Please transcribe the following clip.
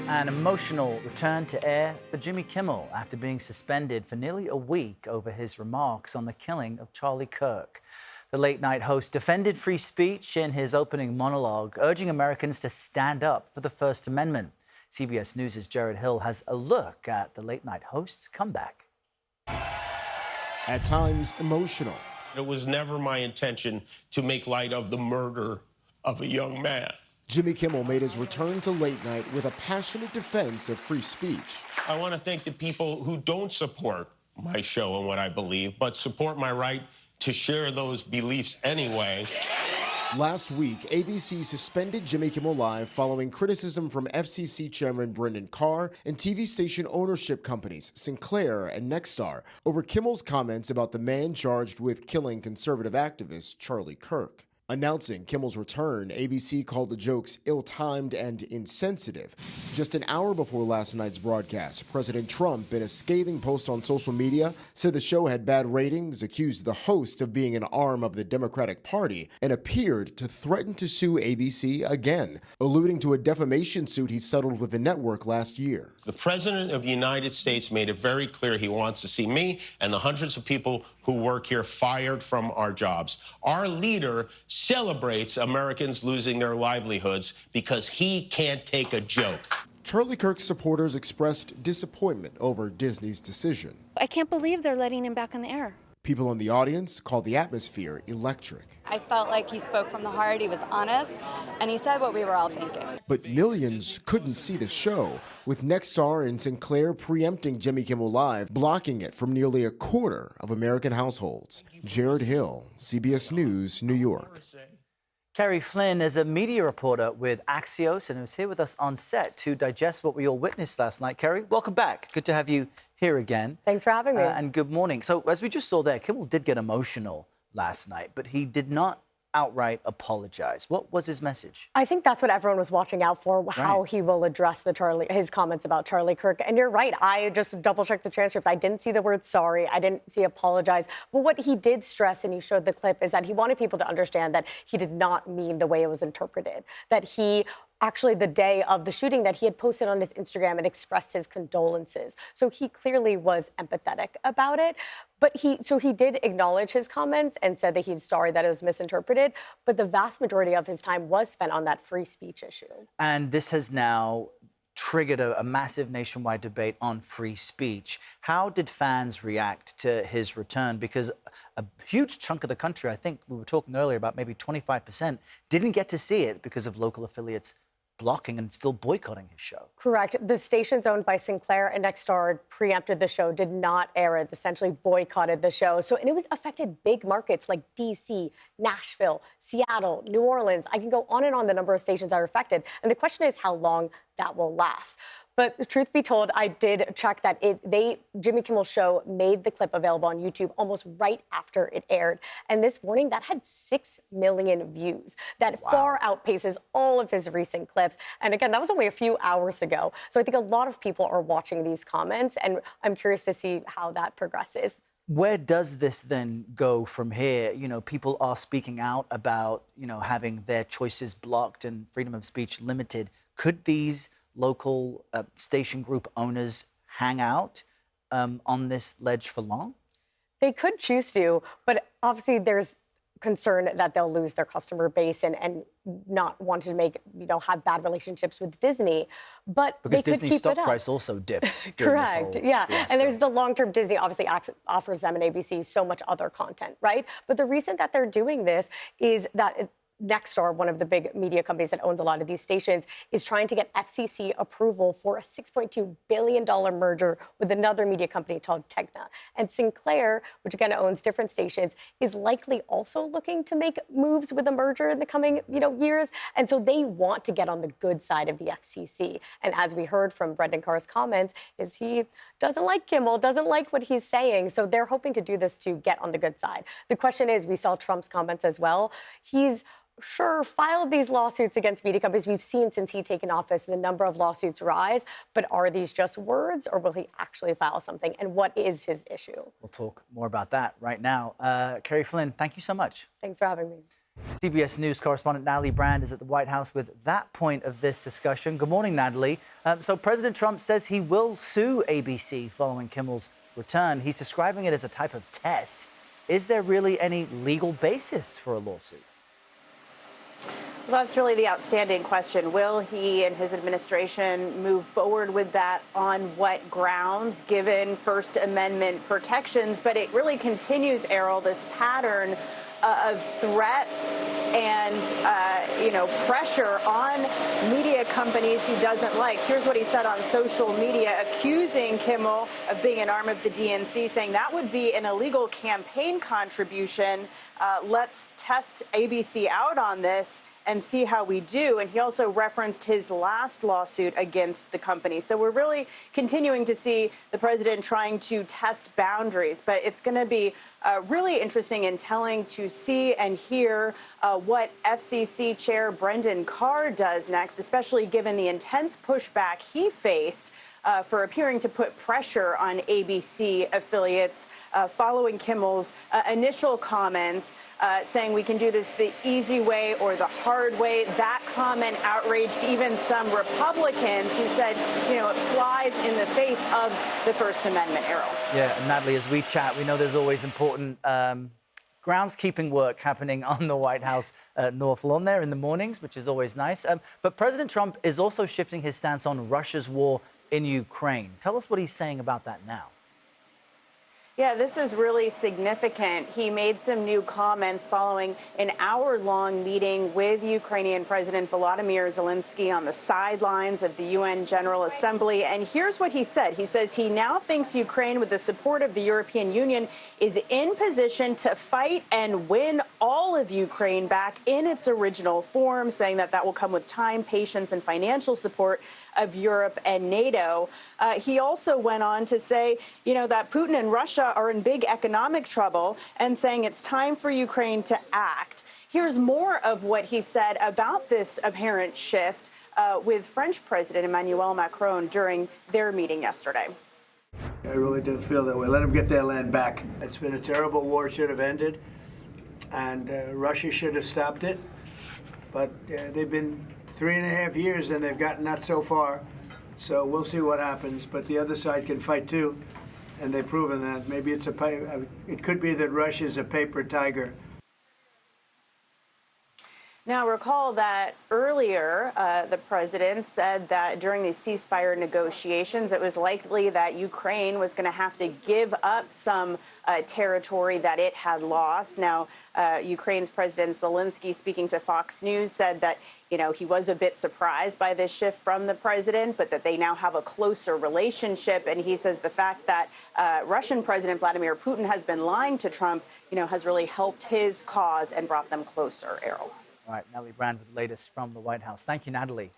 An emotional return to air for Jimmy Kimmel after being suspended for nearly a week over his remarks on the killing of Charlie Kirk. The late-night host defended free speech in his opening monologue, urging Americans to stand up for the First Amendment. CBS News' Jared Hill has a look at the late-night host's comeback. At times, emotional. It was never my intention to make light of the murder of a young man. Jimmy Kimmel made his return to late night with a passionate defense of free speech. I want to thank the people who don't support my show and what I believe, but support my right to share those beliefs anyway. Last week, ABC suspended Jimmy Kimmel Live following criticism from FCC Chairman Brendan Carr and TV station ownership companies Sinclair and Nexstar over Kimmel's comments about the man charged with killing conservative activist Charlie Kirk. Announcing Kimmel's return, ABC called the jokes ill-timed and insensitive. Just an hour before last night's broadcast, President Trump, in a scathing post on social media, said the show had bad ratings, accused the host of being an arm of the Democratic Party, and appeared to threaten to sue ABC again, alluding to a defamation suit he settled with the network last year. The President of the United States made it very clear he wants to see me and the hundreds of people who work here fired from our jobs. Our leader celebrates Americans losing their livelihoods because he can't take a joke. Charlie Kirk's supporters expressed disappointment over Disney's decision. I can't believe they're letting him back on the air. People in the audience called the atmosphere electric. I felt like he spoke from the heart, he was honest, and he said what we were all thinking. But millions couldn't see the show, with Nexstar and Sinclair preempting Jimmy Kimmel Live, blocking it from nearly a quarter of American households. Jared Hill, CBS News, New York. Kerry Flynn is a media reporter with Axios and was here with us on set to digest what we all witnessed last night. Kerry, welcome back. Good to have you here again. Thanks for having me. And good morning. So, as we just saw there, Kimmel did get emotional last night, but he did not outright apologize. What was his message? I think that's what everyone was watching out for, how he will address his comments about Charlie Kirk. And you're right, I just double-checked the transcript. I didn't see the word sorry. I didn't see apologize. But what he did stress, and you showed the clip, is that he wanted people to understand that he did not mean the way it was interpreted, that he actually, the day of the shooting, that he had posted on his Instagram and expressed his condolences. So he clearly was empathetic about it. But he did acknowledge his comments and said that he was sorry that it was misinterpreted. But the vast majority of his time was spent on that free speech issue. And this has now triggered a massive nationwide debate on free speech. How did fans react to his return? Because a huge chunk of the country, I think we were talking earlier about maybe 25%, didn't get to see it because of local affiliates blocking and still boycotting his show. Correct. The stations owned by Sinclair and Nexstar preempted the show, did not air it, essentially boycotted the show. And it affected big markets like D.C., Nashville, Seattle, New Orleans. I can go on and on the number of stations that are affected. And the question is how long that will last. But truth be told, I did check that Jimmy Kimmel's show made the clip available on YouTube almost right after it aired. And this morning, that had 6 million views. That far outpaces all of his recent clips. And again, that was only a few hours ago. So I think a lot of people are watching these comments, and I'm curious to see how that progresses. Where does this then go from here? You know, people are speaking out about, having their choices blocked and freedom of speech limited. Could these local station group owners hang out on this ledge for long? They could choose to, but obviously there's concern that they'll lose their customer base and not want to have bad relationships with Disney. But because they could Disney's keep stock it up. price also dipped. Correct. Yeah. Fiasco. And there's the long-term Disney obviously offers them and ABC so much other content, right? But the reason that they're doing this is that Nexstar, one of the big media companies that owns a lot of these stations, is trying to get FCC approval for a $6.2 billion merger with another media company called Tegna. And Sinclair, which again owns different stations, is likely also looking to make moves with a merger in the coming years. And so they want to get on the good side of the FCC. And as we heard from Brendan Carr's comments, is he doesn't like Kimmel, doesn't like what he's saying. So they're hoping to do this to get on the good side. The question is, we saw Trump's comments as well. He's sure filed these lawsuits against media companies. We've seen since he's taken office the number of lawsuits rise, but are these just words or will he actually file something? And what is his issue? We'll talk more about that right now. Kerry Flynn, thank you so much. Thanks for having me. CBS News correspondent Natalie Brand is at the White House with that point of this discussion. Good morning, Natalie. So President Trump says he will sue ABC following Kimmel's return. He's describing it as a type of test. Is there really any legal basis for a lawsuit? Well, that's really the outstanding question. Will he and his administration move forward with that on what grounds, given First Amendment protections? But it really continues, Errol, this pattern of threats and, pressure on media companies he doesn't like. Here's what he said on social media, accusing Kimmel of being an arm of the DNC, saying that would be an illegal campaign contribution. Let's test ABC out on this and see how we do. And he also referenced his last lawsuit against the company. So we're really continuing to see the president trying to test boundaries. But it's going to be really interesting and telling to see and hear what FCC Chair Brendan Carr does next, especially given the intense pushback he faced for appearing to put pressure on ABC affiliates following Kimmel's initial comments saying we can do this the easy way or the hard way. That comment outraged even some Republicans who said, it flies in the face of the First Amendment, Errol. Yeah, and Natalie, as we chat, we know there's always important groundskeeping work happening on the White House North Lawn there in the mornings, which is always nice. But President Trump is also shifting his stance on Russia's war in Ukraine. Tell us what he's saying about that now. Yeah, this is really significant. He made some new comments following an hour-long meeting with Ukrainian President Volodymyr Zelensky on the sidelines of the UN General Assembly. And here's what he said. He says he now thinks Ukraine, with the support of the European Union, is in position to fight and win all of Ukraine back in its original form, saying that that will come with time, patience, and financial support of Europe and NATO. He also went on to say, that Putin and Russia are in big economic trouble and saying it's time for Ukraine to act. Here's more of what he said about this apparent shift with French President Emmanuel Macron during their meeting yesterday. I really didn't feel that way. Let them get their land back. It's been a terrible war. It should have ended, and Russia should have stopped it. But they've been 3.5 years, and they've gotten not so far. So we'll see what happens. But the other side can fight too, and they've proven that. Maybe it could be that Russia's a paper tiger. Now, recall that earlier, the president said that during these ceasefire negotiations, it was likely that Ukraine was going to have to give up some territory that it had lost. Now, Ukraine's President Zelensky, speaking to Fox News, said that, he was a bit surprised by this shift from the president, but that they now have a closer relationship. And he says the fact that Russian President Vladimir Putin has been lying to Trump, has really helped his cause and brought them closer, Errol. All right, Natalie Brand with the latest from the White House. Thank you, Natalie.